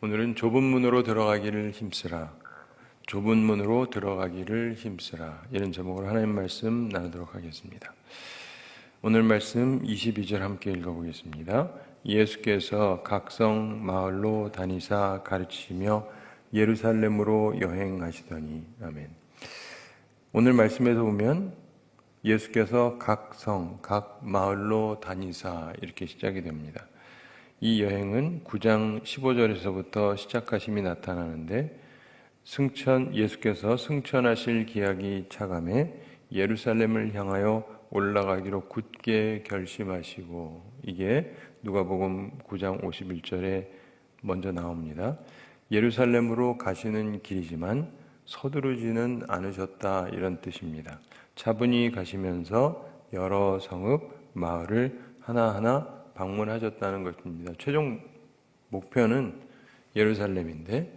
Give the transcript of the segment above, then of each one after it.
오늘은 좁은 문으로 들어가기를 힘쓰라. 좁은 문으로 들어가기를 힘쓰라. 이런 제목으로 하나님 말씀 나누도록 하겠습니다. 오늘 말씀 22절 함께 읽어보겠습니다. 예수께서 각성 마을로 다니사 가르치시며 예루살렘으로 여행하시더니. 아멘. 오늘 말씀에서 보면 예수께서 각 성, 각 마을로 다니사 이렇게 시작이 됩니다. 이 여행은 9장 15절에서부터 시작하심이 나타나는데 예수께서 승천하실 기약이 차감해 예루살렘을 향하여 올라가기로 굳게 결심하시고, 이게 누가복음 9장 51절에 먼저 나옵니다. 예루살렘으로 가시는 길이지만 서두르지는 않으셨다, 이런 뜻입니다. 차분히 가시면서 여러 성읍, 마을을 하나하나 방문하셨다는 것입니다. 최종 목표는 예루살렘인데,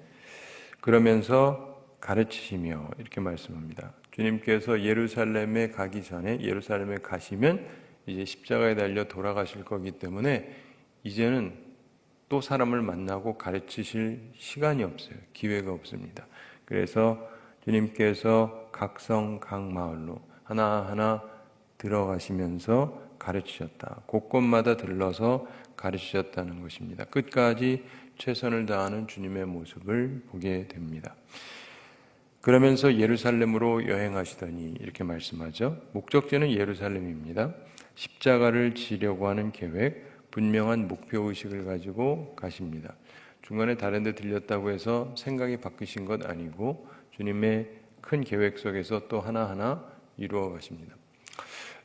그러면서 가르치시며 이렇게 말씀합니다. 주님께서 예루살렘에 가기 전에, 예루살렘에 가시면 이제 십자가에 달려 돌아가실 거기 때문에 이제는 또 사람을 만나고 가르치실 시간이 없어요. 기회가 없습니다. 그래서 주님께서 각 성, 각 마을로 하나하나 들어가시면서 가르치셨다. 곳곳마다 들러서 가르치셨다는 것입니다. 끝까지 최선을 다하는 주님의 모습을 보게 됩니다. 그러면서 예루살렘으로 여행하시더니 이렇게 말씀하죠. 목적지는 예루살렘입니다. 십자가를 지려고 하는 계획, 분명한 목표의식을 가지고 가십니다. 중간에 다른 데 들렸다고 해서 생각이 바뀌신 것 아니고 주님의 큰 계획 속에서 또 하나하나 이루어 가십니다.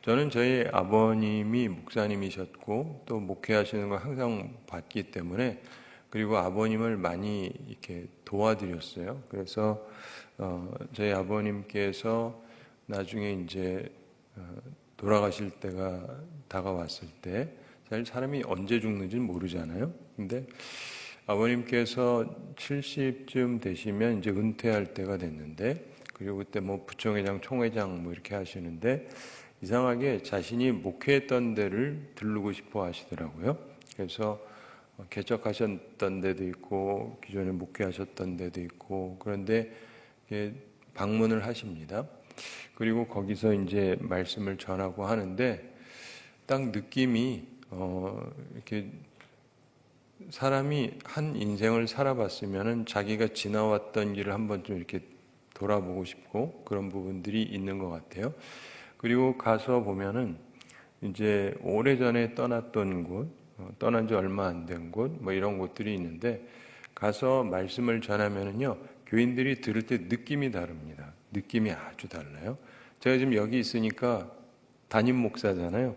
저는 저희 아버님이 목사님이셨고 또 목회하시는 걸 항상 봤기 때문에, 그리고 아버님을 많이 이렇게 도와드렸어요. 그래서 저희 아버님께서 나중에 이제 돌아가실 때가 다가왔을 때, 사실 사람이 언제 죽는지는 모르잖아요. 근데 아버님께서 70쯤 되시면 이제 은퇴할 때가 됐는데, 그리고 그때 뭐 부총회장, 총회장 뭐 이렇게 하시는데 이상하게 자신이 목회했던 데를 들르고 싶어 하시더라고요. 그래서 개척하셨던 데도 있고 기존에 목회하셨던 데도 있고, 그런데 방문을 하십니다. 그리고 거기서 이제 말씀을 전하고 하는데 딱 느낌이 이렇게 사람이 한 인생을 살아봤으면은 자기가 지나왔던 길을 한번 좀 이렇게 돌아보고 싶고 그런 부분들이 있는 것 같아요. 그리고 가서 보면은 이제 오래전에 떠났던 곳, 떠난 지 얼마 안 된 곳, 뭐 이런 곳들이 있는데 가서 말씀을 전하면은요, 교인들이 들을 때 느낌이 다릅니다. 느낌이 아주 달라요. 제가 지금 여기 있으니까 담임 목사잖아요.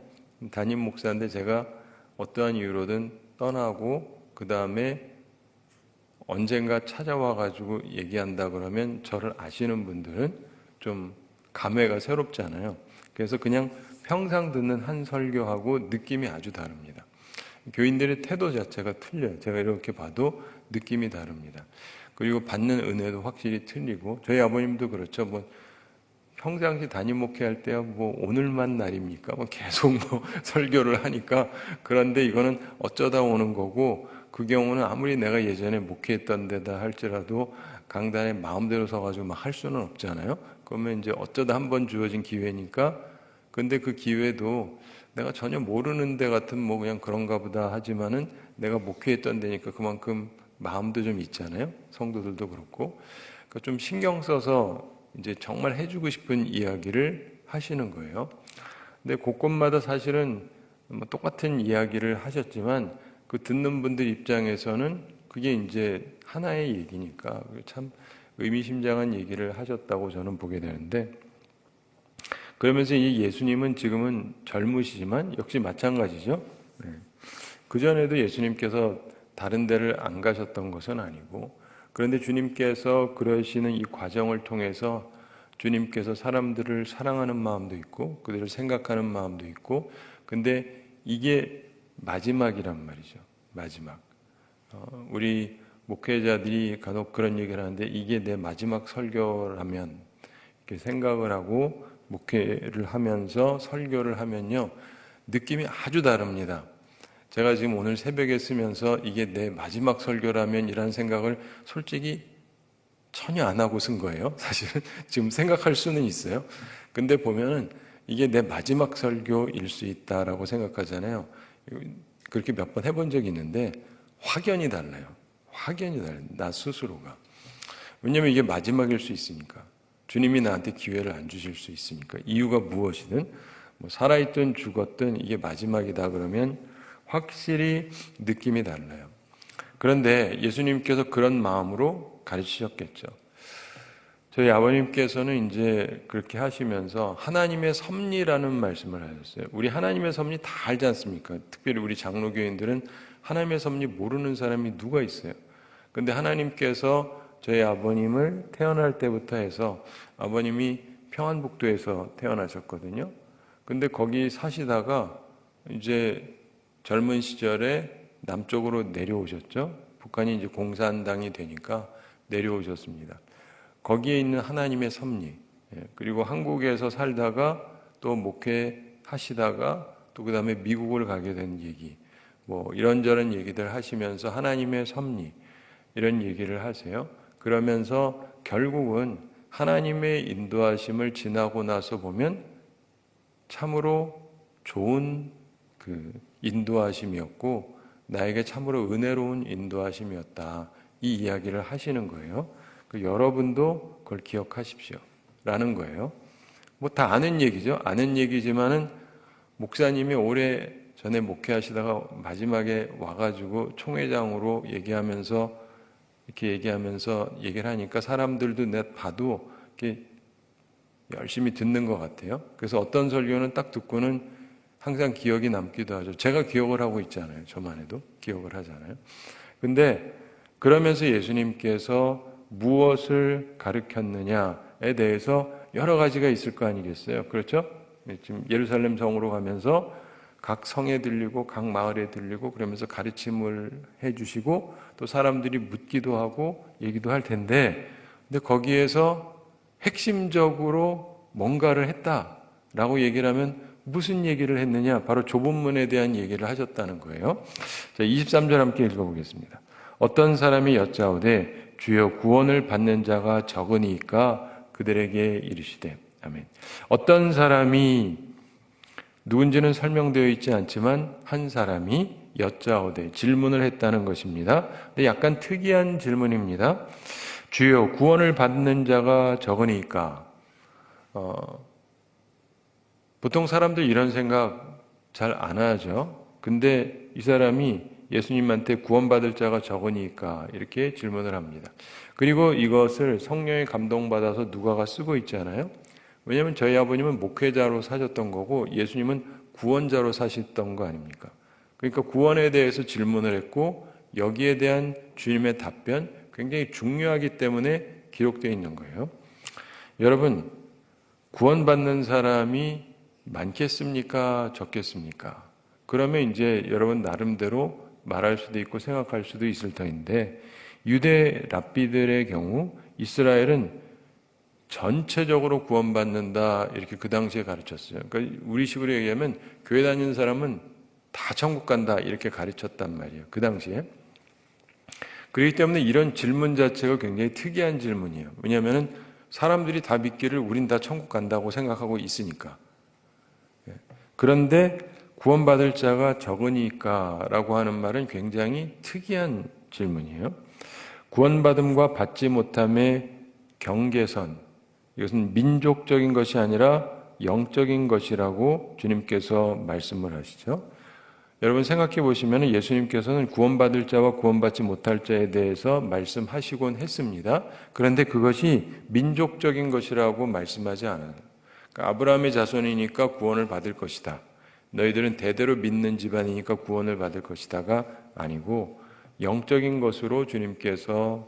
담임 목사인데 제가 어떠한 이유로든 떠나고 그 다음에 언젠가 찾아와 가지고 얘기한다 그러면 저를 아시는 분들은 좀 감회가 새롭잖아요. 그래서 그냥 평상 듣는 한 설교하고 느낌이 아주 다릅니다. 교인들의 태도 자체가 틀려요. 제가 이렇게 봐도 느낌이 다릅니다. 그리고 받는 은혜도 확실히 틀리고, 저희 아버님도 그렇죠. 뭐 평상시 담임 목회할 때야 뭐 오늘만 날입니까? 뭐 계속 뭐 설교를 하니까, 그런데 이거는 어쩌다 오는 거고, 그 경우는 아무리 내가 예전에 목회했던 데다 할지라도 강단에 마음대로 서가지고 막 할 수는 없잖아요. 그러면 이제 어쩌다 한번 주어진 기회니까, 근데 그 기회도 내가 전혀 모르는 데 같은 뭐 그냥 그런가 보다 하지만은 내가 목회했던 데니까 그만큼 마음도 좀 있잖아요. 성도들도 그렇고. 그러니까 좀 신경 써서 이제 정말 해주고 싶은 이야기를 하시는 거예요. 근데 곳곳마다 사실은 뭐 똑같은 이야기를 하셨지만 그 듣는 분들 입장에서는 그게 이제 하나의 얘기니까 참 의미심장한 얘기를 하셨다고 저는 보게 되는데, 그러면서 이 예수님은 지금은 젊으시지만 역시 마찬가지죠. 그전에도 예수님께서 다른 데를 안 가셨던 것은 아니고, 그런데 주님께서 그러시는 이 과정을 통해서 주님께서 사람들을 사랑하는 마음도 있고 그들을 생각하는 마음도 있고, 근데 이게 마지막이란 말이죠. 마지막. 우리 목회자들이 간혹 그런 얘기를 하는데, 이게 내 마지막 설교라면 이렇게 생각을 하고 목회를 하면서 설교를 하면요, 느낌이 아주 다릅니다. 제가 지금 오늘 새벽에 쓰면서 이게 내 마지막 설교라면 이라는 생각을 솔직히 전혀 안 하고 쓴 거예요. 사실은 지금 생각할 수는 있어요. 근데 보면은 이게 내 마지막 설교일 수 있다라고 생각하잖아요. 그렇게 몇 번 해본 적이 있는데 확연히 달라요. 확연히 달라요. 나 스스로가. 왜냐하면 이게 마지막일 수 있으니까. 주님이 나한테 기회를 안 주실 수 있으니까. 이유가 무엇이든 뭐 살아있든 죽었든 이게 마지막이다 그러면 확실히 느낌이 달라요. 그런데 예수님께서 그런 마음으로 가르치셨겠죠. 저희 아버님께서는 이제 그렇게 하시면서 하나님의 섭리라는 말씀을 하셨어요. 우리 하나님의 섭리 다 알지 않습니까? 특별히 우리 장로교인들은 하나님의 섭리 모르는 사람이 누가 있어요? 근데 하나님께서 저희 아버님을 태어날 때부터 해서 아버님이 평안북도에서 태어나셨거든요. 근데 거기 사시다가 이제 젊은 시절에 남쪽으로 내려오셨죠. 북한이 이제 공산당이 되니까 내려오셨습니다. 거기에 있는 하나님의 섭리, 그리고 한국에서 살다가 또 목회하시다가 또 그 다음에 미국을 가게 된 얘기, 뭐 이런저런 얘기들 하시면서 하나님의 섭리 이런 얘기를 하세요. 그러면서 결국은 하나님의 인도하심을 지나고 나서 보면 참으로 좋은 그 인도하심이었고 나에게 참으로 은혜로운 인도하심이었다. 이 이야기를 하시는 거예요. 여러분도 그걸 기억하십시오. 라는 거예요. 뭐 다 아는 얘기죠. 아는 얘기지만은 목사님이 오래 전에 목회하시다가 마지막에 와가지고 총회장으로 얘기하면서 이렇게 얘기를 하니까 사람들도 내가 봐도 이렇게 열심히 듣는 것 같아요. 그래서 어떤 설교는 딱 듣고는 항상 기억이 남기도 하죠. 제가 기억을 하고 있잖아요. 저만 해도 기억을 하잖아요. 근데 그러면서 예수님께서 무엇을 가르쳤느냐에 대해서 여러 가지가 있을 거 아니겠어요. 그렇죠? 지금 예루살렘 성으로 가면서 각 성에 들리고 각 마을에 들리고 그러면서 가르침을 해주시고 또 사람들이 묻기도 하고 얘기도 할 텐데 근데 거기에서 핵심적으로 뭔가를 했다라고 얘기를 하면 무슨 얘기를 했느냐? 바로 좁은 문에 대한 얘기를 하셨다는 거예요. 자, 23절 함께 읽어보겠습니다. 어떤 사람이 여짜오되 주여 구원을 받는 자가 적으니까 그들에게 이르시되 아멘. 어떤 사람이 누군지는 설명되어 있지 않지만 한 사람이 여짜오되 질문을 했다는 것입니다. 근데 약간 특이한 질문입니다. 주여 구원을 받는 자가 적으니까 보통 사람들 이런 생각 잘 안 하죠. 근데 이 사람이 예수님한테 구원받을 자가 적으니까 이렇게 질문을 합니다. 그리고 이것을 성령에 감동받아서 누가가 쓰고 있잖아요. 왜냐하면 저희 아버님은 목회자로 사셨던 거고 예수님은 구원자로 사셨던 거 아닙니까? 그러니까 구원에 대해서 질문을 했고 여기에 대한 주님의 답변 굉장히 중요하기 때문에 기록되어 있는 거예요. 여러분, 구원받는 사람이 많겠습니까? 적겠습니까? 그러면 이제 여러분 나름대로 말할 수도 있고 생각할 수도 있을 터인데 유대 랍비들의 경우 이스라엘은 전체적으로 구원받는다 이렇게 그 당시에 가르쳤어요. 그러니까 우리식으로 얘기하면 교회 다니는 사람은 다 천국 간다 이렇게 가르쳤단 말이에요. 그 당시에. 그렇기 때문에 이런 질문 자체가 굉장히 특이한 질문이에요. 왜냐하면 사람들이 다 믿기를 우린 다 천국 간다고 생각하고 있으니까. 그런데 구원받을 자가 적으니까 라고 하는 말은 굉장히 특이한 질문이에요. 구원받음과 받지 못함의 경계선, 이것은 민족적인 것이 아니라 영적인 것이라고 주님께서 말씀을 하시죠. 여러분 생각해 보시면 예수님께서는 구원받을 자와 구원받지 못할 자에 대해서 말씀하시곤 했습니다. 그런데 그것이 민족적인 것이라고 말씀하지 않아요. 그러니까 아브라함의 자손이니까 구원을 받을 것이다. 너희들은 대대로 믿는 집안이니까 구원을 받을 것이다가 아니고 영적인 것으로 주님께서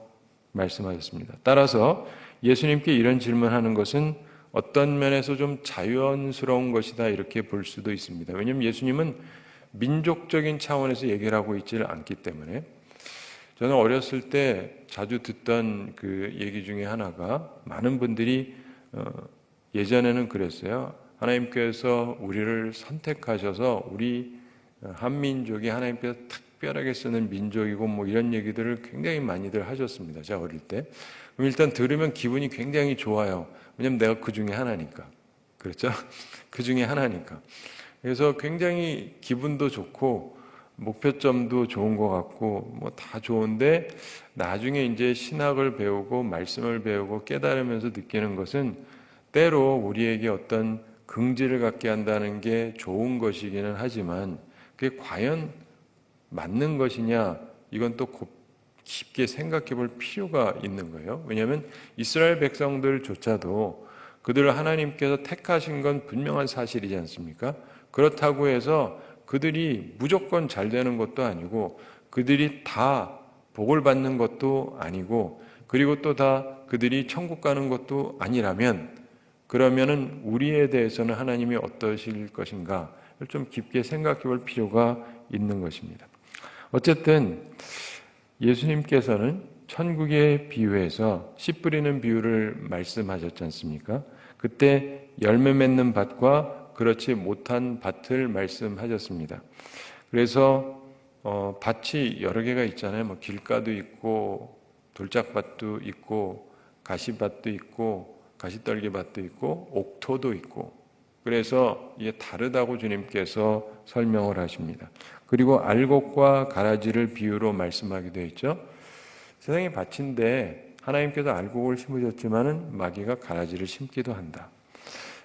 말씀하셨습니다. 따라서 예수님께 이런 질문하는 것은 어떤 면에서 좀 자연스러운 것이다 이렇게 볼 수도 있습니다. 왜냐하면 예수님은 민족적인 차원에서 얘기를 하고 있지를 않기 때문에 저는 어렸을 때 자주 듣던 그 얘기 중에 하나가 많은 분들이 예전에는 그랬어요. 하나님께서 우리를 선택하셔서 우리 한민족이 하나님께서 특별하게 쓰는 민족이고 뭐 이런 얘기들을 굉장히 많이들 하셨습니다. 제가 어릴 때. 그럼 일단 들으면 기분이 굉장히 좋아요. 왜냐면 내가 그 중에 하나니까. 그렇죠? 그 중에 하나니까. 그래서 굉장히 기분도 좋고 목표점도 좋은 것 같고 뭐 다 좋은데, 나중에 이제 신학을 배우고 말씀을 배우고 깨달으면서 느끼는 것은 때로 우리에게 어떤 긍지를 갖게 한다는 게 좋은 것이기는 하지만 그게 과연 맞는 것이냐, 이건 또 깊게 생각해 볼 필요가 있는 거예요. 왜냐하면 이스라엘 백성들조차도 그들을 하나님께서 택하신 건 분명한 사실이지 않습니까? 그렇다고 해서 그들이 무조건 잘 되는 것도 아니고 그들이 다 복을 받는 것도 아니고, 그리고 또 다 그들이 천국 가는 것도 아니라면, 그러면은 우리에 대해서는 하나님이 어떠실 것인가 좀 깊게 생각해 볼 필요가 있는 것입니다. 어쨌든 예수님께서는 천국의 비유에서 씨 뿌리는 비유를 말씀하셨지 않습니까? 그때 열매 맺는 밭과 그렇지 못한 밭을 말씀하셨습니다. 그래서 밭이 여러 개가 있잖아요. 뭐 길가도 있고 돌짝밭도 있고 가시밭도 있고 가시떨기밭도 있고 옥토도 있고, 그래서 이게 다르다고 주님께서 설명을 하십니다. 그리고 알곡과 가라지를 비유로 말씀하게 되어 있죠. 세상이 밭인데 하나님께서 알곡을 심으셨지만은 마귀가 가라지를 심기도 한다.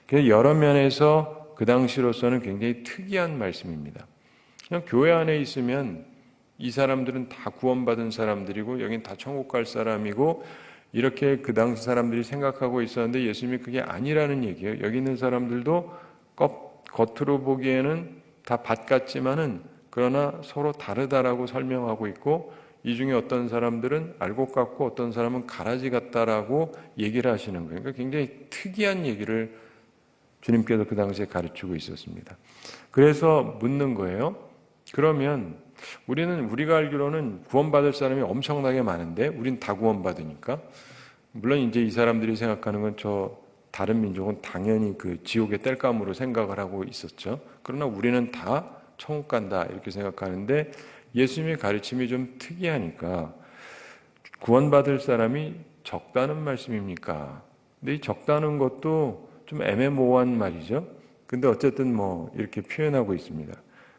그래서 여러 면에서 그 당시로서는 굉장히 특이한 말씀입니다. 그냥 교회 안에 있으면 이 사람들은 다 구원받은 사람들이고 여긴 다 천국 갈 사람이고, 이렇게 그 당시 사람들이 생각하고 있었는데 예수님이 그게 아니라는 얘기예요. 여기 있는 사람들도 겉으로 보기에는 다 밭 같지만은 그러나 서로 다르다라고 설명하고 있고, 이 중에 어떤 사람들은 알곡 같고 어떤 사람은 가라지 같다라고 얘기를 하시는 거예요. 그러니까 굉장히 특이한 얘기를 주님께서 그 당시에 가르치고 있었습니다. 그래서 묻는 거예요. 그러면 우리가 알기로는 구원받을 사람이 엄청나게 많은데 우린 다 구원받으니까, 물론 이제 이 사람들이 생각하는 건 다른 민족은 당연히 그 지옥의 땔감으로 생각을 하고 있었죠. 그러나 우리는 다 천국 간다 이렇게 생각하는데, 예수님의 가르침이 좀 특이하니까 구원받을 사람이 적다는 말씀입니까? 근데 이 적다는 것도 좀 애매모호한 말이죠. 근데 어쨌든 뭐 이렇게 표현하고 있습니다.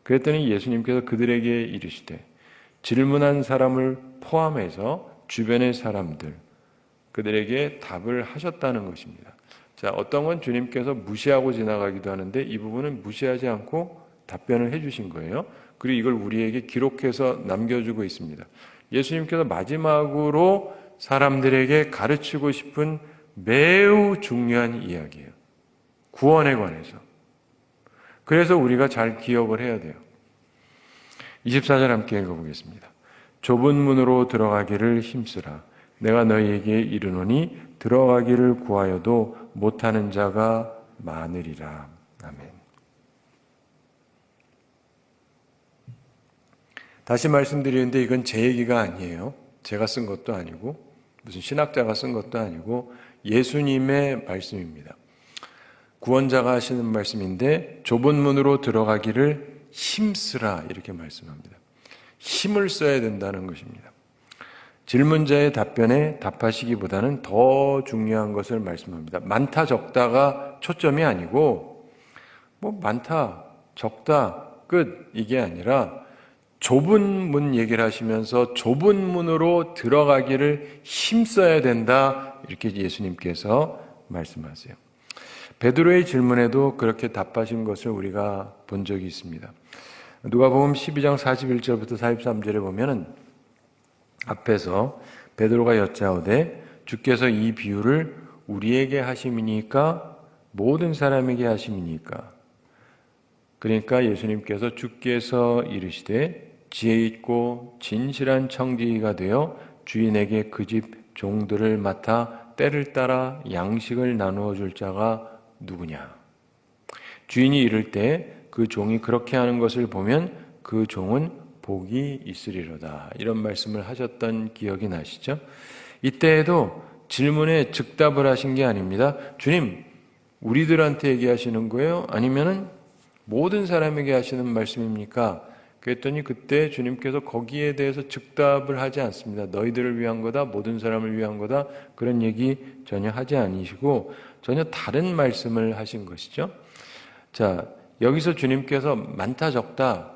그랬더니 예수님께서 그들에게 이르시되, 질문한 사람을 포함해서 주변의 사람들, 그들에게 답을 하셨다는 것입니다. 자, 어떤 건 주님께서 무시하고 지나가기도 하는데 이 부분은 무시하지 않고 답변을 해주신 거예요. 그리고 이걸 우리에게 기록해서 남겨주고 있습니다. 예수님께서 마지막으로 사람들에게 가르치고 싶은 매우 중요한 이야기예요. 구원에 관해서. 그래서 우리가 잘 기억을 해야 돼요. 24절 함께 읽어보겠습니다. 좁은 문으로 들어가기를 힘쓰라. 내가 너희에게 이르노니 들어가기를 구하여도 못하는 자가 많으리라. 아멘. 다시 말씀드리는데 이건 제 얘기가 아니에요. 제가 쓴 것도 아니고 무슨 신학자가 쓴 것도 아니고 예수님의 말씀입니다. 구원자가 하시는 말씀인데 좁은 문으로 들어가기를 힘쓰라 이렇게 말씀합니다. 힘을 써야 된다는 것입니다. 질문자의 답변에 답하시기보다는 더 중요한 것을 말씀합니다. 많다 적다가 초점이 아니고 뭐 많다 적다 끝 이게 아니라 좁은 문 얘기를 하시면서 좁은 문으로 들어가기를 힘써야 된다 이렇게 예수님께서 말씀하세요. 베드로의 질문에도 그렇게 답하신 것을 우리가 본 적이 있습니다. 누가복음 12장 41절부터 43절에 보면은 앞에서 베드로가 여짜오되 주께서 이 비유를 우리에게 하심이니까 모든 사람에게 하심이니까. 그러니까 예수님께서 주께서 이르시되 지혜 있고 진실한 청지기가 되어 주인에게 그 집 종들을 맡아 때를 따라 양식을 나누어 줄 자가 누구냐? 주인이 이를 때 그 종이 그렇게 하는 것을 보면 그 종은 복이 있으리로다. 이런 말씀을 하셨던 기억이 나시죠? 이때에도 질문에 즉답을 하신 게 아닙니다. 주님, 우리들한테 얘기하시는 거예요? 아니면은 모든 사람에게 하시는 말씀입니까? 그랬더니 그때 주님께서 거기에 대해서 즉답을 하지 않습니다. 너희들을 위한 거다, 모든 사람을 위한 거다, 그런 얘기 전혀 하지 않으시고 전혀 다른 말씀을 하신 것이죠. 자, 여기서 주님께서 많다 적다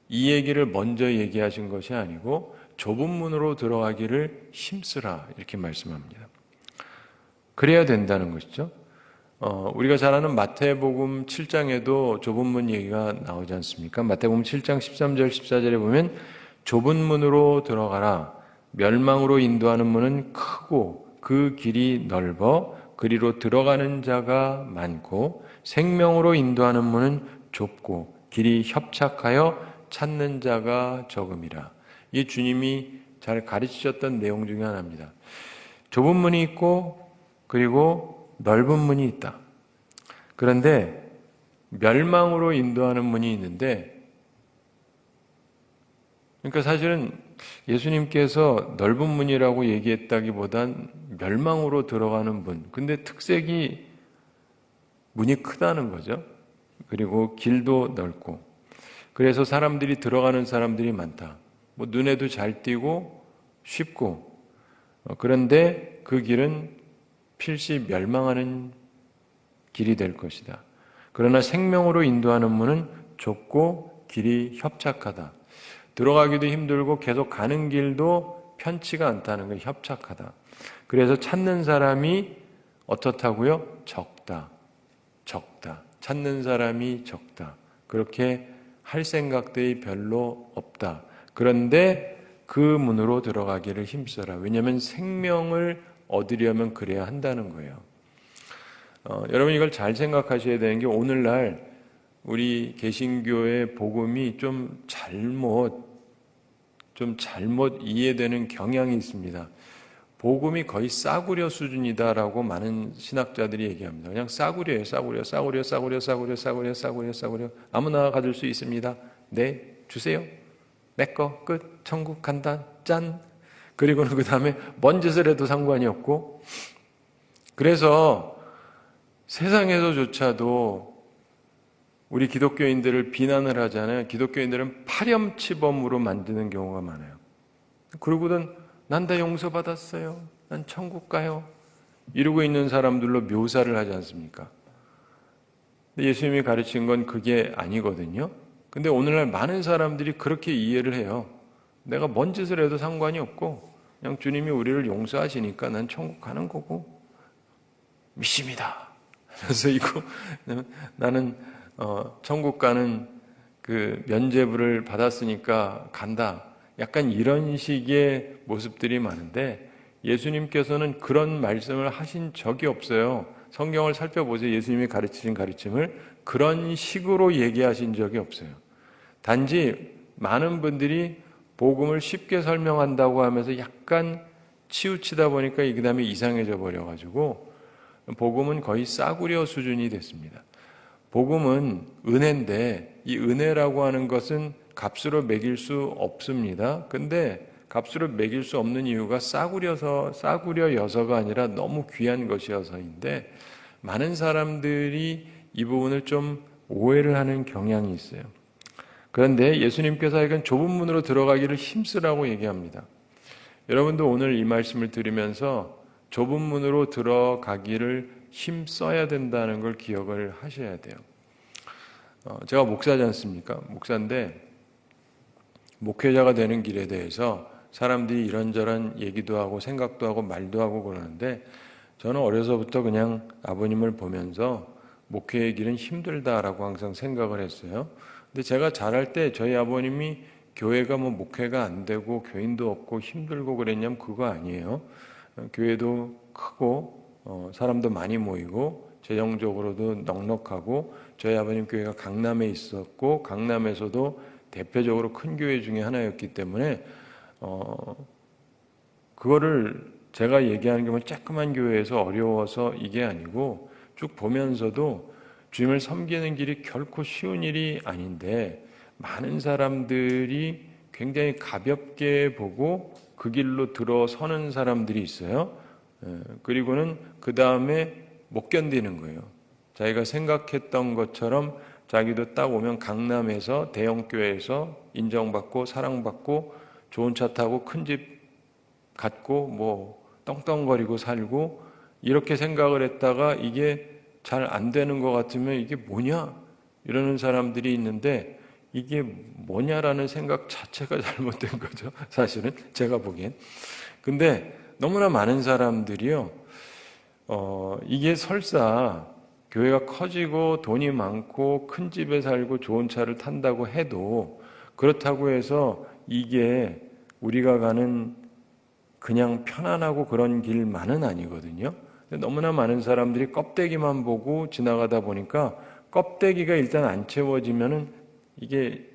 이 얘기를 먼저 얘기하신 것이 아니고 좁은 문으로 들어가기를 힘쓰라 이렇게 말씀합니다. 그래야 된다는 것이죠. 우리가 잘 아는 마태복음 7장에도 좁은 문 얘기가 나오지 않습니까? 마태복음 7장 13절 14절에 보면 좁은 문으로 들어가라. 멸망으로 인도하는 문은 크고 그 길이 넓어 그리로 들어가는 자가 많고 생명으로 인도하는 문은 좁고 길이 협착하여 찾는 자가 적음이라. 이 주님이 잘 가르치셨던 내용 중에 하나입니다. 좁은 문이 있고 그리고 넓은 문이 있다. 그런데 멸망으로 인도하는 문이 있는데, 그러니까 사실은 예수님께서 넓은 문이라고 얘기했다기보단 멸망으로 들어가는 문. 근데 특색이 문이 크다는 거죠. 그리고 길도 넓고. 그래서 사람들이 들어가는 사람들이 많다. 뭐 눈에도 잘 띄고 쉽고. 그런데 그 길은 필시 멸망하는 길이 될 것이다. 그러나 생명으로 인도하는 문은 좁고 길이 협착하다. 들어가기도 힘들고 계속 가는 길도 편치가 않다는 건 협착하다. 그래서 찾는 사람이 어떻다고요? 적다. 찾는 사람이 적다. 그렇게 할 생각들이 별로 없다. 그런데 그 문으로 들어가기를 힘써라. 왜냐하면 생명을 얻으려면 그래야 한다는 거예요. 여러분 이걸 잘 생각하셔야 되는 게 오늘날 우리 개신교의 복음이 좀 잘못 이해되는 경향이 있습니다. 복음이 거의 싸구려 수준이다라고 많은 신학자들이 얘기합니다. 그냥 싸구려예요. 싸구려. 아무나 가질 수 있습니다. 네, 주세요. 내 거 끝. 천국 간다. 짠. 그리고는 그 다음에 뭔 짓을 해도 상관이 없고, 그래서 세상에서조차도 우리 기독교인들을 비난을 하잖아요. 기독교인들은 파렴치범으로 만드는 경우가 많아요. 그러고는 난 다 용서받았어요. 난 천국 가요. 이러고 있는 사람들로 묘사를 하지 않습니까? 근데 예수님이 가르친 건 그게 아니거든요. 근데 오늘날 많은 사람들이 그렇게 이해를 해요. 내가 뭔 짓을 해도 상관이 없고 그냥 주님이 우리를 용서하시니까 난 천국 가는 거고 믿습니다. 그래서 이거 나는 천국 가는 그 면죄부를 받았으니까 간다. 약간 이런 식의 모습들이 많은데 예수님께서는 그런 말씀을 하신 적이 없어요. 성경을 살펴보세요. 예수님이 가르치신 가르침을 그런 식으로 얘기하신 적이 없어요. 단지 많은 분들이 복음을 쉽게 설명한다고 하면서 약간 치우치다 보니까 그 다음에 이상해져 버려가지고 복음은 거의 싸구려 수준이 됐습니다. 복음은 은혜인데 이 은혜라고 하는 것은 값으로 매길 수 없습니다. 근데 값으로 매길 수 없는 이유가 싸구려여서가 아니라 너무 귀한 것이어서인데 많은 사람들이 이 부분을 좀 오해를 하는 경향이 있어요. 그런데 예수님께서 이건 좁은 문으로 들어가기를 힘쓰라고 얘기합니다. 여러분도 오늘 이 말씀을 들으면서 좁은 문으로 들어가기를 힘써야 된다는 걸 기억을 하셔야 돼요. 제가 목사지 않습니까? 목사인데 목회자가 되는 길에 대해서 사람들이 이런저런 얘기도 하고 생각도 하고 말도 하고 그러는데 저는 어려서부터 그냥 아버님을 보면서 목회의 길은 힘들다라고 항상 생각을 했어요. 근데 제가 자랄 때 저희 아버님이 교회가 뭐 목회가 안 되고 교인도 없고 힘들고 그랬냐면 그거 아니에요. 교회도 크고 사람도 많이 모이고 재정적으로도 넉넉하고 저희 아버님 교회가 강남에 있었고 강남에서도 대표적으로 큰 교회 중에 하나였기 때문에 그거를 제가 얘기하는 게 뭐 조그만 교회에서 어려워서 이게 아니고 쭉 보면서도 주님을 섬기는 길이 결코 쉬운 일이 아닌데 많은 사람들이 굉장히 가볍게 보고 그 길로 들어서는 사람들이 있어요. 그리고는 그 다음에 못 견디는 거예요. 자기가 생각했던 것처럼 자기도 딱 오면 강남에서 대형 교회에서 인정받고 사랑받고 좋은 차 타고 큰 집 갖고 뭐 떵떵거리고 살고 이렇게 생각을 했다가 이게 잘 안 되는 것 같으면 이게 뭐냐 이러는 사람들이 있는데 이게 뭐냐라는 생각 자체가 잘못된 거죠. 사실은 제가 보기엔. 근데 너무나 많은 사람들이요. 이게 설사 교회가 커지고 돈이 많고 큰 집에 살고 좋은 차를 탄다고 해도 그렇다고 해서 이게 우리가 가는 그냥 편안하고 그런 길만은 아니거든요. 너무나 많은 사람들이 껍데기만 보고 지나가다 보니까 껍데기가 일단 안 채워지면은 이게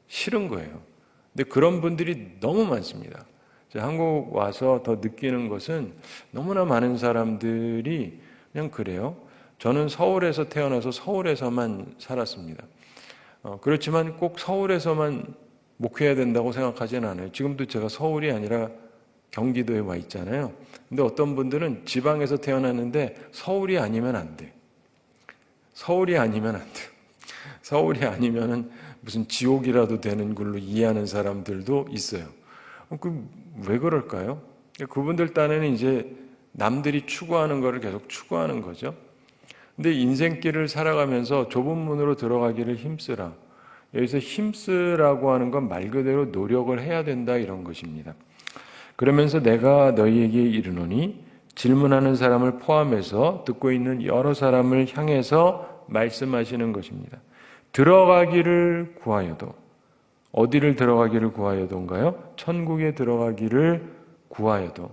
싫은 거예요. 근데 그런 분들이 너무 많습니다. 한국 와서 더 느끼는 것은 너무나 많은 사람들이 그냥 그래요. 저는 서울에서 태어나서 서울에서만 살았습니다. 그렇지만 꼭 서울에서만 목회해야 된다고 생각하지는 않아요. 지금도 제가 서울이 아니라 경기도에 와 있잖아요. 근데 어떤 분들은 지방에서 태어났는데 서울이 아니면 안 돼. 서울이 아니면 안 돼. 서울이 아니면은 무슨 지옥이라도 되는 걸로 이해하는 사람들도 있어요. 왜 그럴까요? 그분들 딴에는 이제 남들이 추구하는 거를 계속 추구하는 거죠. 근데 인생길을 살아가면서 좁은 문으로 들어가기를 힘쓰라. 여기서 힘쓰라고 하는 건 말 그대로 노력을 해야 된다 이런 것입니다. 그러면서 내가 너희에게 이르노니 질문하는 사람을 포함해서 듣고 있는 여러 사람을 향해서 말씀하시는 것입니다. 들어가기를 구하여도 어디를 들어가기를 구하여도인가요? 천국에 들어가기를 구하여도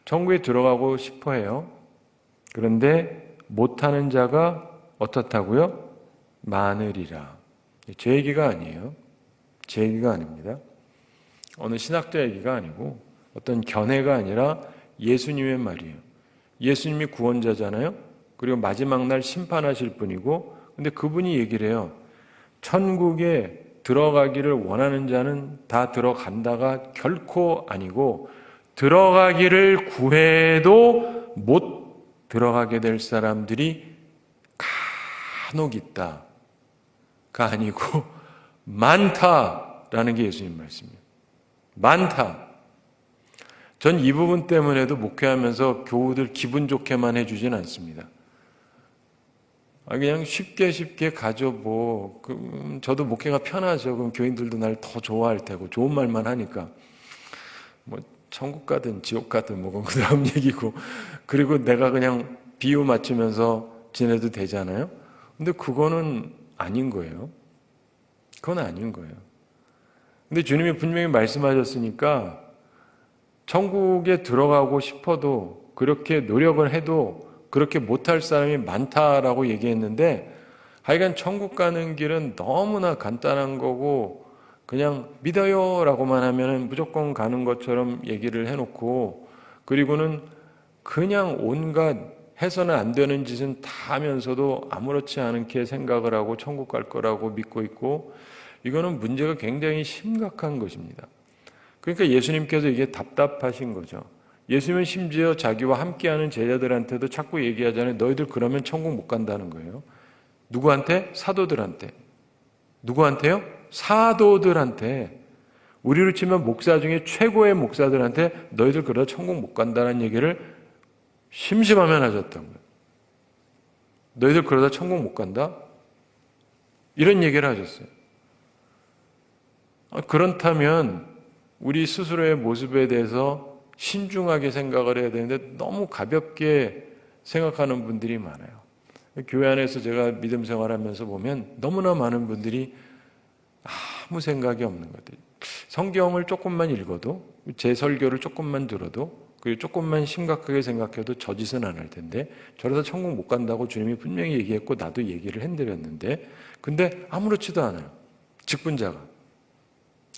천국에 들어가고 싶어 해요. 그런데 못하는 자가 어떻다고요? 많으리라. 제 얘기가 아니에요. 제 얘기가 아닙니다. 어느 신학자 얘기가 아니고 어떤 견해가 아니라 예수님의 말이에요. 예수님이 구원자잖아요. 그리고 마지막 날 심판하실 분이고 근데 그분이 얘기를 해요. 천국에 들어가기를 원하는 자는 다 들어간다가 결코 아니고 들어가기를 구해도 못 들어가게 될 사람들이 간혹 있다가 아니고 많다라는 게 예수님 말씀이에요. 많다. 전 이 부분 때문에도 목회하면서 교우들 기분 좋게만 해주진 않습니다. 그냥 쉽게 가죠. 저도 목회가 편하죠. 그럼 교인들도 날 더 좋아할 테고 좋은 말만 하니까 천국 가든 지옥 가든 그 다음 얘기고 그리고 내가 그냥 비유 맞추면서 지내도 되잖아요. 근데 그거는 아닌 거예요. 그건 아닌 거예요. 근데 주님이 분명히 말씀하셨으니까 천국에 들어가고 싶어도 그렇게 노력을 해도 그렇게 못할 사람이 많다라고 얘기했는데 하여간 천국 가는 길은 너무나 간단한 거고 그냥 믿어요 라고만 하면 무조건 가는 것처럼 얘기를 해놓고 그리고는 그냥 온갖 해서는 안 되는 짓은 다 하면서도 아무렇지 않게 생각을 하고 천국 갈 거라고 믿고 있고 이거는 문제가 굉장히 심각한 것입니다. 그러니까 예수님께서 이게 답답하신 거죠. 예수님은 심지어 자기와 함께하는 제자들한테도 자꾸 얘기하잖아요. 너희들 그러면 천국 못 간다는 거예요. 누구한테? 사도들한테. 누구한테요? 사도들한테. 우리로 치면 목사 중에 최고의 목사들한테 너희들 그러다 천국 못 간다는 얘기를 심심하면 하셨던 거예요. 너희들 그러다 천국 못 간다? 이런 얘기를 하셨어요. 그렇다면 우리 스스로의 모습에 대해서 신중하게 생각을 해야 되는데 너무 가볍게 생각하는 분들이 많아요. 교회 안에서 제가 믿음 생활하면서 보면 너무나 많은 분들이 아무 생각이 없는 것들. 성경을 조금만 읽어도 제 설교를 조금만 들어도 그리고 조금만 심각하게 생각해도 저 짓은 안 할 텐데 저러다 천국 못 간다고 주님이 분명히 얘기했고 나도 얘기를 해드렸는데 근데 아무렇지도 않아요. 직분자가.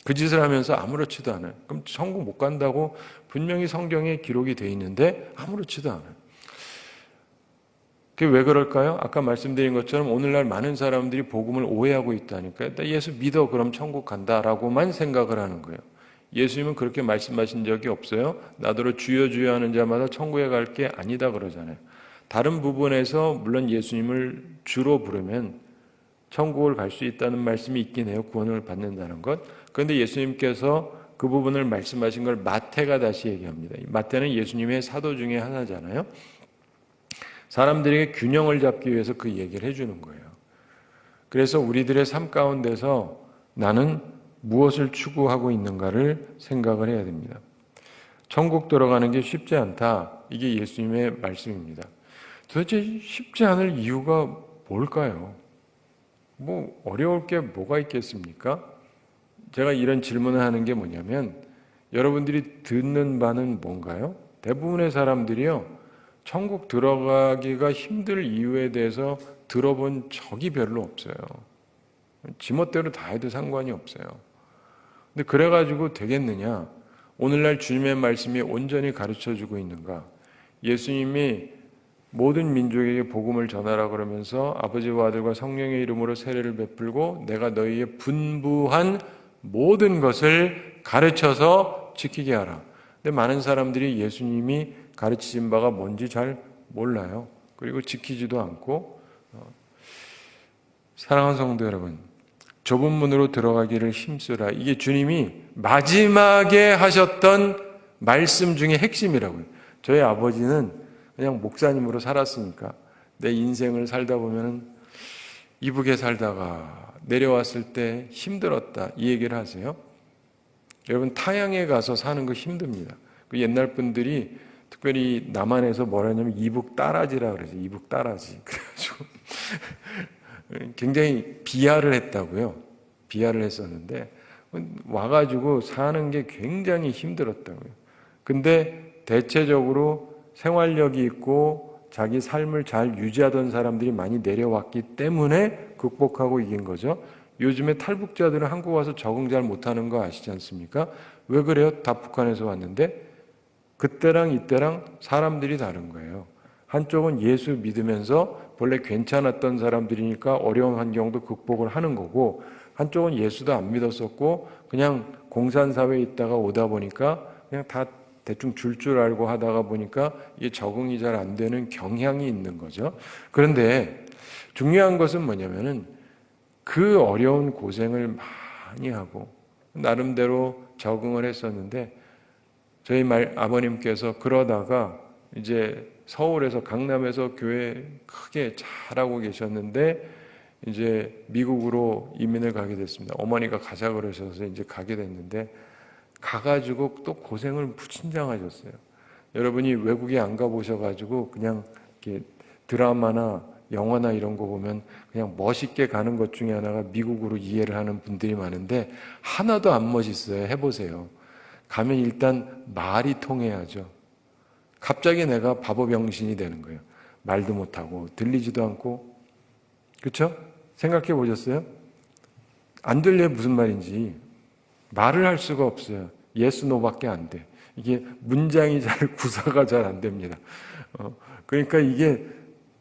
그 짓을 하면서 아무렇지도 않아요. 그럼 천국 못 간다고 분명히 성경에 기록이 돼 있는데 아무렇지도 않아요. 그게 왜 그럴까요? 아까 말씀드린 것처럼 오늘날 많은 사람들이 복음을 오해하고 있다니까요. 예수 믿어 그럼 천국 간다라고만 생각을 하는 거예요. 예수님은 그렇게 말씀하신 적이 없어요. 나더러 주여 주여 하는 자마다 천국에 갈 게 아니다 그러잖아요. 다른 부분에서 물론 예수님을 주로 부르면 천국을 갈 수 있다는 말씀이 있긴 해요. 구원을 받는다는 것. 그런데 예수님께서 그 부분을 말씀하신 걸 마태가 다시 얘기합니다. 마태는 예수님의 사도 중에 하나잖아요. 사람들에게 균형을 잡기 위해서 그 얘기를 해주는 거예요. 그래서 우리들의 삶 가운데서 나는 무엇을 추구하고 있는가를 생각을 해야 됩니다. 천국 들어가는 게 쉽지 않다. 이게 예수님의 말씀입니다. 도대체 쉽지 않을 이유가 뭘까요? 뭐 어려울 게 뭐가 있겠습니까? 제가 이런 질문을 하는 게 뭐냐면 여러분들이 듣는 바는 뭔가요? 대부분의 사람들이요, 천국 들어가기가 힘들 이유에 대해서 들어본 적이 별로 없어요. 지멋대로 다 해도 상관이 없어요. 근데 그래가지고 되겠느냐? 오늘날 주님의 말씀이 온전히 가르쳐주고 있는가? 예수님이 모든 민족에게 복음을 전하라 그러면서 아버지와 아들과 성령의 이름으로 세례를 베풀고 내가 너희의 분부한 모든 것을 가르쳐서 지키게 하라. 근데 많은 사람들이 예수님이 가르치신 바가 뭔지 잘 몰라요. 그리고 지키지도 않고. 사랑하는 성도 여러분, 좁은 문으로 들어가기를 힘쓰라. 이게 주님이 마지막에 하셨던 말씀 중에 핵심이라고요. 저희 아버지는 그냥 목사님으로 살았으니까 내 인생을 살다 보면 이북에 살다가 내려왔을 때 힘들었다 이 얘기를 하세요. 여러분, 타향에 가서 사는 거 힘듭니다. 그 옛날 분들이 특별히 남한에서 뭐라 하냐면 이북 따라지라 그러죠. 이북 따라지. 그래가지고 굉장히 비하를 했다고요. 비하를 했었는데 와가지고 사는 게 굉장히 힘들었다고요. 근데 대체적으로 생활력이 있고 자기 삶을 잘 유지하던 사람들이 많이 내려왔기 때문에 극복하고 이긴 거죠. 요즘에 탈북자들은 한국 와서 적응 잘 못하는 거 아시지 않습니까? 왜 그래요? 다 북한에서 왔는데 그때랑 이때랑 사람들이 다른 거예요. 한쪽은 예수 믿으면서 본래 괜찮았던 사람들이니까 어려운 환경도 극복을 하는 거고, 한쪽은 예수도 안 믿었었고 그냥 공산사회에 있다가 오다 보니까 그냥 다 대충 줄 알고 하다가 보니까 이게 적응이 잘 안 되는 경향이 있는 거죠. 그런데 중요한 것은 뭐냐면은 그 어려운 고생을 많이 하고 나름대로 적응을 했었는데 저희 아버님께서 그러다가 이제 서울에서 강남에서 교회 크게 잘하고 계셨는데 이제 미국으로 이민을 가게 됐습니다. 어머니가 가자 그러셔서 이제 가게 됐는데 가가지고 또 고생을 부친장하셨어요. 여러분이 외국에 안 가보셔가지고 그냥 이렇게 드라마나 영화나 이런 거 보면 그냥 멋있게 가는 것 중에 하나가 미국으로 이해를 하는 분들이 많은데 하나도 안 멋있어요. 해보세요. 가면 일단 말이 통해야죠. 갑자기 내가 바보병신이 되는 거예요. 말도 못하고 들리지도 않고. 그렇죠? 생각해 보셨어요? 안 들려요. 무슨 말인지. 말을 할 수가 없어요. yes, no밖에 안 돼. 이게 문장이 구사가 잘 안 됩니다. 그러니까 이게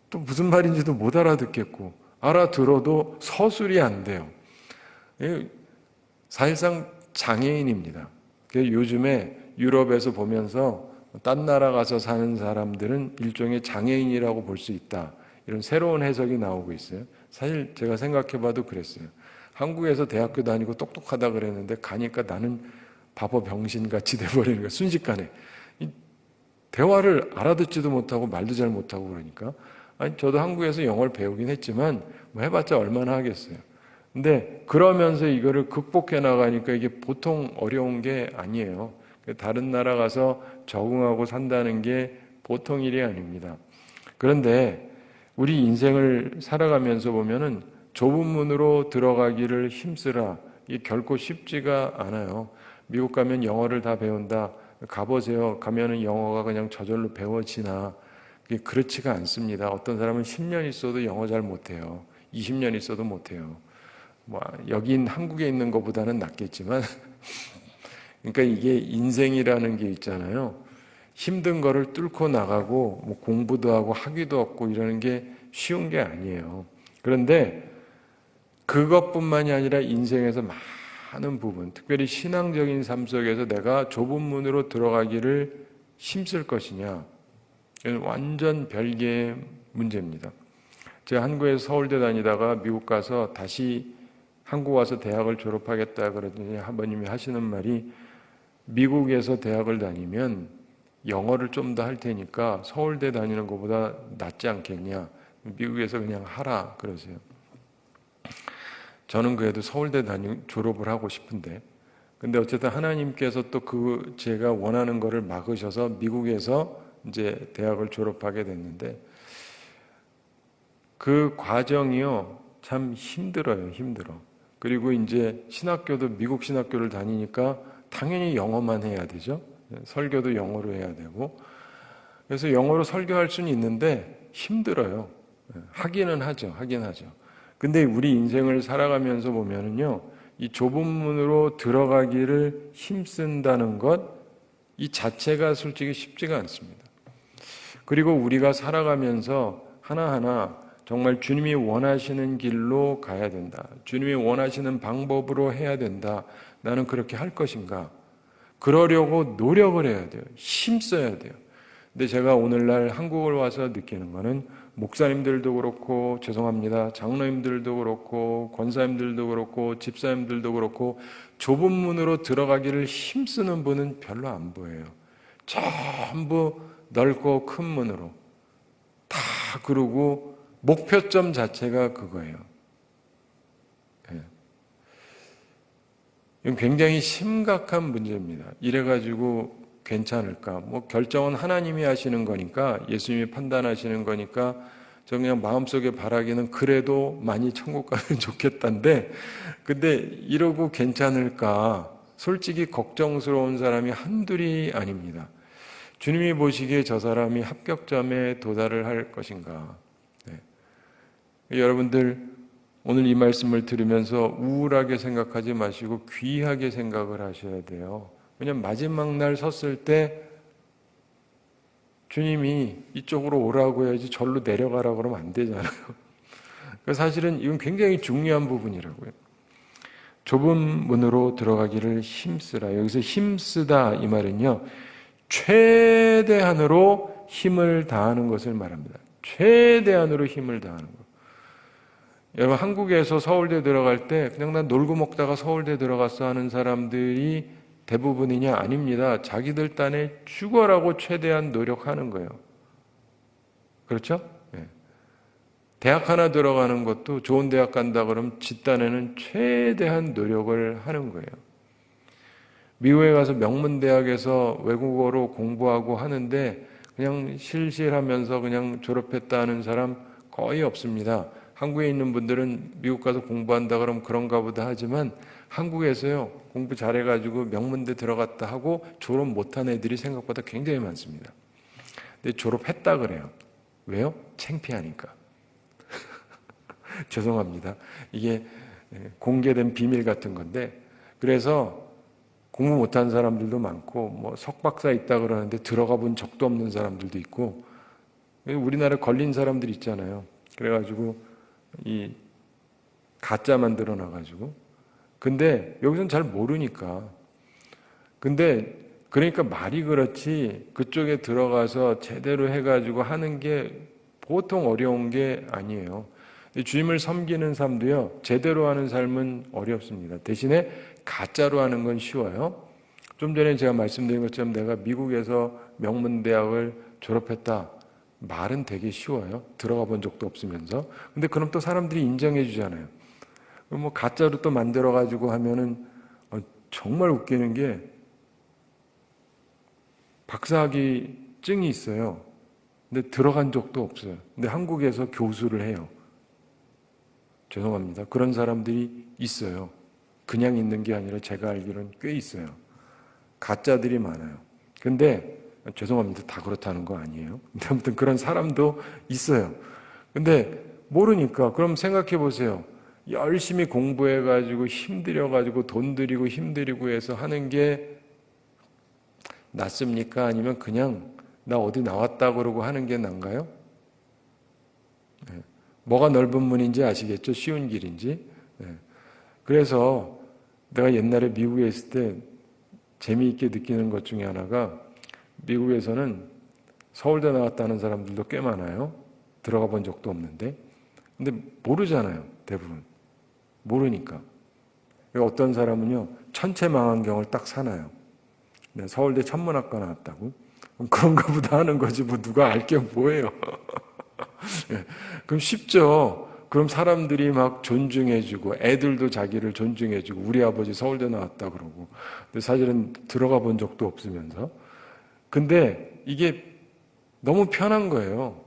또 무슨 말인지도 못 알아듣겠고 알아들어도 서술이 안 돼요. 사실상 장애인입니다. 요즘에 유럽에서 보면서 딴 나라 가서 사는 사람들은 일종의 장애인이라고 볼 수 있다. 이런 새로운 해석이 나오고 있어요. 사실 제가 생각해봐도 그랬어요. 한국에서 대학교 다니고 똑똑하다 그랬는데 가니까 나는 바보 병신같이 돼버리는 거예요. 순식간에. 대화를 알아듣지도 못하고 말도 잘 못하고 그러니까. 아니, 저도 한국에서 영어를 배우긴 했지만 뭐 해봤자 얼마나 하겠어요. 근데 그러면서 이거를 극복해 나가니까 이게 보통 어려운 게 아니에요. 다른 나라 가서 적응하고 산다는 게 보통 일이 아닙니다. 그런데 우리 인생을 살아가면서 보면은 좁은 문으로 들어가기를 힘쓰라. 이게 결코 쉽지가 않아요. 미국 가면 영어를 다 배운다. 가보세요. 가면은 영어가 그냥 저절로 배워지나. 그게 그렇지가 않습니다. 어떤 사람은 10년 있어도 영어 잘 못해요. 20년 있어도 못해요. 뭐 여긴 한국에 있는 것보다는 낫겠지만 그러니까 이게 인생이라는 게 있잖아요. 힘든 거를 뚫고 나가고 뭐 공부도 하고 학위도 얻고 이러는 게 쉬운 게 아니에요. 그런데 그것뿐만이 아니라 인생에서 많은 부분, 특별히 신앙적인 삶 속에서 내가 좁은 문으로 들어가기를 힘쓸 것이냐, 이건 완전 별개의 문제입니다. 제가 한국에서 서울대 다니다가 미국 가서 다시 한국 와서 대학을 졸업하겠다 그러더니 아버님이 하시는 말이, 미국에서 대학을 다니면 영어를 좀 더 할 테니까 서울대 다니는 것보다 낫지 않겠냐, 미국에서 그냥 하라 그러세요. 저는 그래도 서울대 졸업을 하고 싶은데, 근데 어쨌든 하나님께서 또 제가 원하는 거를 막으셔서 미국에서 이제 대학을 졸업하게 됐는데, 그 과정이요 참 힘들어요. 힘들어. 그리고 이제 신학교도 미국 신학교를 다니니까 당연히 영어만 해야 되죠. 설교도 영어로 해야 되고, 그래서 영어로 설교할 수는 있는데 힘들어요. 하기는 하죠. 근데 우리 인생을 살아가면서 보면은요, 이 좁은 문으로 들어가기를 힘쓴다는 것, 이 자체가 솔직히 쉽지가 않습니다. 그리고 우리가 살아가면서 하나하나 정말 주님이 원하시는 길로 가야 된다, 주님이 원하시는 방법으로 해야 된다, 나는 그렇게 할 것인가, 그러려고 노력을 해야 돼요. 힘써야 돼요. 근데 제가 오늘날 한국을 와서 느끼는 거는, 목사님들도 그렇고, 죄송합니다, 장로님들도 그렇고, 권사님들도 그렇고, 집사님들도 그렇고, 좁은 문으로 들어가기를 힘쓰는 분은 별로 안 보여요. 전부 넓고 큰 문으로 다 그러고 목표점 자체가 그거예요. 이건 굉장히 심각한 문제입니다. 이래가지고 괜찮을까? 결정은 하나님이 하시는 거니까, 예수님이 판단하시는 거니까, 저 그냥 마음속에 바라기는 그래도 많이 천국 가면 좋겠다는데, 근데 이러고 괜찮을까? 솔직히 걱정스러운 사람이 한둘이 아닙니다. 주님이 보시기에 저 사람이 합격점에 도달을 할 것인가? 여러분들, 오늘 이 말씀을 들으면서 우울하게 생각하지 마시고 귀하게 생각을 하셔야 돼요. 왜냐하면 마지막 날 섰을 때 주님이 이쪽으로 오라고 해야지 절로 내려가라고 그러면 안 되잖아요. 그래서 사실은 이건 굉장히 중요한 부분이라고요. 좁은 문으로 들어가기를 힘쓰라. 여기서 힘쓰다 이 말은요, 최대한으로 힘을 다하는 것을 말합니다. 최대한으로 힘을 다하는 것. 여러분, 한국에서 서울대 들어갈 때 그냥 난 놀고 먹다가 서울대 들어갔어 하는 사람들이 대부분이냐? 아닙니다. 자기들 딴에 죽어라고 최대한 노력하는 거예요. 그렇죠? 네. 대학 하나 들어가는 것도, 좋은 대학 간다 그러면 지 딴에는 최대한 노력을 하는 거예요. 미국에 가서 명문대학에서 외국어로 공부하고 하는데 그냥 실실하면서 그냥 졸업했다 하는 사람 거의 없습니다. 한국에 있는 분들은 미국 가서 공부한다 그러면 그런가 보다 하지만, 한국에서요 공부 잘해가지고 명문대 들어갔다 하고 졸업 못한 애들이 생각보다 굉장히 많습니다. 근데 졸업했다 그래요. 왜요? 창피하니까. 죄송합니다. 이게 공개된 비밀 같은 건데, 그래서 공부 못한 사람들도 많고, 석박사 있다 그러는데 들어가 본 적도 없는 사람들도 있고, 우리나라에 걸린 사람들 있잖아요. 그래가지고 이 가짜 만들어 놔가지고, 근데 여기서는 잘 모르니까. 근데 그러니까 말이 그렇지, 그쪽에 들어가서 제대로 해가지고 하는 게 보통 어려운 게 아니에요. 주님을 섬기는 삶도요, 제대로 하는 삶은 어렵습니다. 대신에 가짜로 하는 건 쉬워요. 좀 전에 제가 말씀드린 것처럼 내가 미국에서 명문대학을 졸업했다, 말은 되게 쉬워요. 들어가 본 적도 없으면서. 근데 그럼 또 사람들이 인정해 주잖아요. 가짜로 또 만들어 가지고 하면은 정말 웃기는 게, 박사학위 증이 있어요. 근데 들어간 적도 없어요. 근데 한국에서 교수를 해요. 죄송합니다. 그런 사람들이 있어요. 그냥 있는 게 아니라 제가 알기로는 꽤 있어요. 가짜들이 많아요. 근데 죄송합니다. 다 그렇다는 거 아니에요. 근데 아무튼 그런 사람도 있어요. 근데 모르니까, 그럼 생각해 보세요. 열심히 공부해가지고 힘들여가지고 돈 들이고 힘들이고 해서 하는 게 낫습니까? 아니면 그냥 나 어디 나왔다 그러고 하는 게 나은가요? 뭐가 넓은 문인지 아시겠죠? 쉬운 길인지. 그래서 내가 옛날에 미국에 있을 때 재미있게 느끼는 것 중에 하나가, 미국에서는 서울대 나왔다는 사람들도 꽤 많아요. 들어가 본 적도 없는데. 근데 모르잖아요. 대부분. 모르니까. 어떤 사람은요, 천체망원경을 딱 사놔요. 서울대 천문학과 나왔다고? 그럼 그런가 보다 하는 거지, 뭐 누가 알 게 뭐예요. 예, 그럼 쉽죠. 그럼 사람들이 막 존중해주고, 애들도 자기를 존중해주고, 우리 아버지 서울대 나왔다 그러고. 근데 사실은 들어가 본 적도 없으면서. 근데 이게 너무 편한 거예요.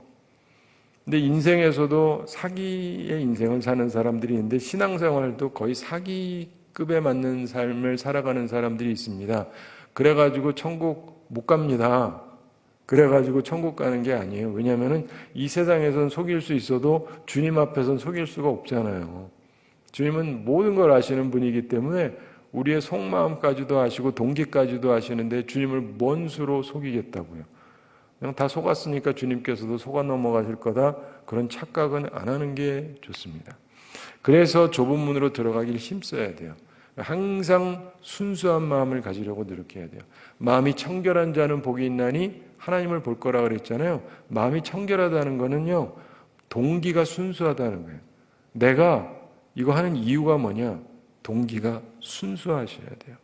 근데 인생에서도 사기의 인생을 사는 사람들이 있는데, 신앙생활도 거의 사기급에 맞는 삶을 살아가는 사람들이 있습니다. 그래가지고 천국 못 갑니다. 그래가지고 천국 가는 게 아니에요. 왜냐하면 이 세상에선 속일 수 있어도 주님 앞에선 속일 수가 없잖아요. 주님은 모든 걸 아시는 분이기 때문에 우리의 속마음까지도 아시고 동기까지도 아시는데 주님을 뭔 수로 속이겠다고요. 그냥 다 속았으니까 주님께서도 속아 넘어가실 거다. 그런 착각은 안 하는 게 좋습니다. 그래서 좁은 문으로 들어가길 힘써야 돼요. 항상 순수한 마음을 가지려고 노력해야 돼요. 마음이 청결한 자는 복이 있나니 하나님을 볼 거라 그랬잖아요. 마음이 청결하다는 거는요, 동기가 순수하다는 거예요. 내가 이거 하는 이유가 뭐냐? 동기가 순수하셔야 돼요.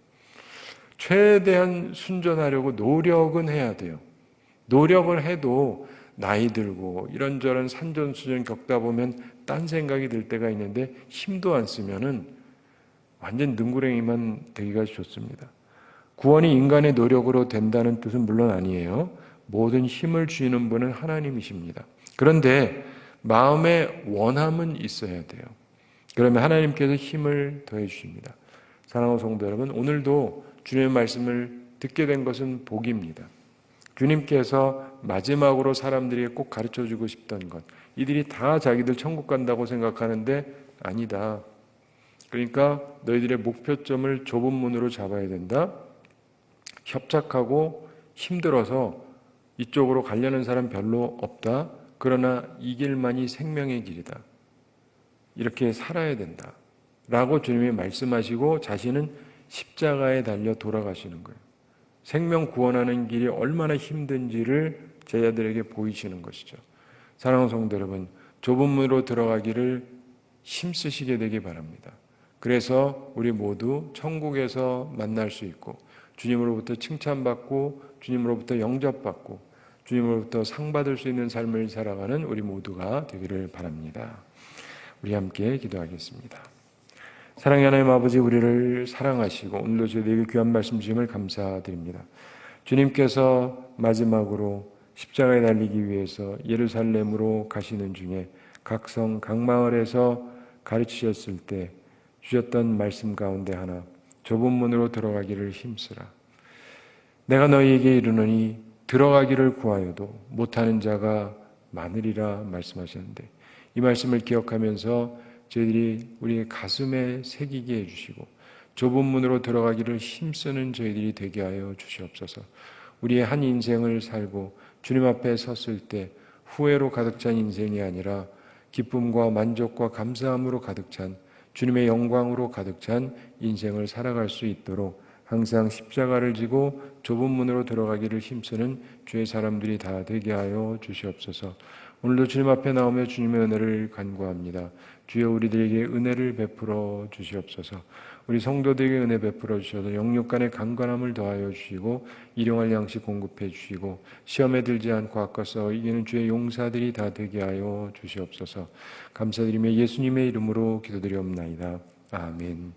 최대한 순전하려고 노력은 해야 돼요. 노력을 해도 나이 들고 이런저런 산전수전 겪다 보면 딴 생각이 들 때가 있는데 힘도 안 쓰면은 완전 능구렁이만 되기가 좋습니다. 구원이 인간의 노력으로 된다는 뜻은 물론 아니에요. 모든 힘을 주시는 분은 하나님이십니다. 그런데 마음에 원함은 있어야 돼요. 그러면 하나님께서 힘을 더해 주십니다. 사랑하는 성도 여러분, 오늘도 주님의 말씀을 듣게 된 것은 복입니다. 주님께서 마지막으로 사람들에게 꼭 가르쳐주고 싶던 것, 이들이 다 자기들 천국 간다고 생각하는데 아니다. 그러니까 너희들의 목표점을 좁은 문으로 잡아야 된다. 협착하고 힘들어서 이쪽으로 가려는 사람 별로 없다. 그러나 이 길만이 생명의 길이다. 이렇게 살아야 된다. 라고 주님이 말씀하시고 자신은 십자가에 달려 돌아가시는 거예요. 생명 구원하는 길이 얼마나 힘든지를 제자들에게 보이시는 것이죠. 사랑하는 성도 여러분, 좁은 문으로 들어가기를 힘쓰시게 되기 바랍니다. 그래서 우리 모두 천국에서 만날 수 있고 주님으로부터 칭찬받고 주님으로부터 영접받고 주님으로부터 상 받을 수 있는 삶을 살아가는 우리 모두가 되기를 바랍니다. 우리 함께 기도하겠습니다. 사랑의 하나님 아버지, 우리를 사랑하시고 오늘도 저희에게 귀한 말씀 주심을 감사드립니다. 주님께서 마지막으로 십자가에 달리기 위해서 예루살렘으로 가시는 중에 각 성, 각 마을에서 가르치셨을 때 주셨던 말씀 가운데 하나, 좁은 문으로 들어가기를 힘쓰라. 내가 너희에게 이르노니 들어가기를 구하여도 못하는 자가 많으리라 말씀하셨는데, 이 말씀을 기억하면서 저희들이 우리의 가슴에 새기게 해주시고 좁은 문으로 들어가기를 힘쓰는 저희들이 되게 하여 주시옵소서. 우리의 한 인생을 살고 주님 앞에 섰을 때 후회로 가득 찬 인생이 아니라 기쁨과 만족과 감사함으로 가득 찬, 주님의 영광으로 가득 찬 인생을 살아갈 수 있도록 항상 십자가를 지고 좁은 문으로 들어가기를 힘쓰는 주의 사람들이 다 되게 하여 주시옵소서. 오늘도 주님 앞에 나오며 주님의 은혜를 간구합니다. 주여, 우리들에게 은혜를 베풀어 주시옵소서. 우리 성도들에게 은혜 베풀어 주셔서 영육 간의 강건함을 더하여 주시고 일용할 양식 공급해 주시고 시험에 들지 않고 악과 싸워 이기는 주의 용사들이 다 되게 하여 주시옵소서. 감사드리며 예수님의 이름으로 기도드리옵나이다. 아멘.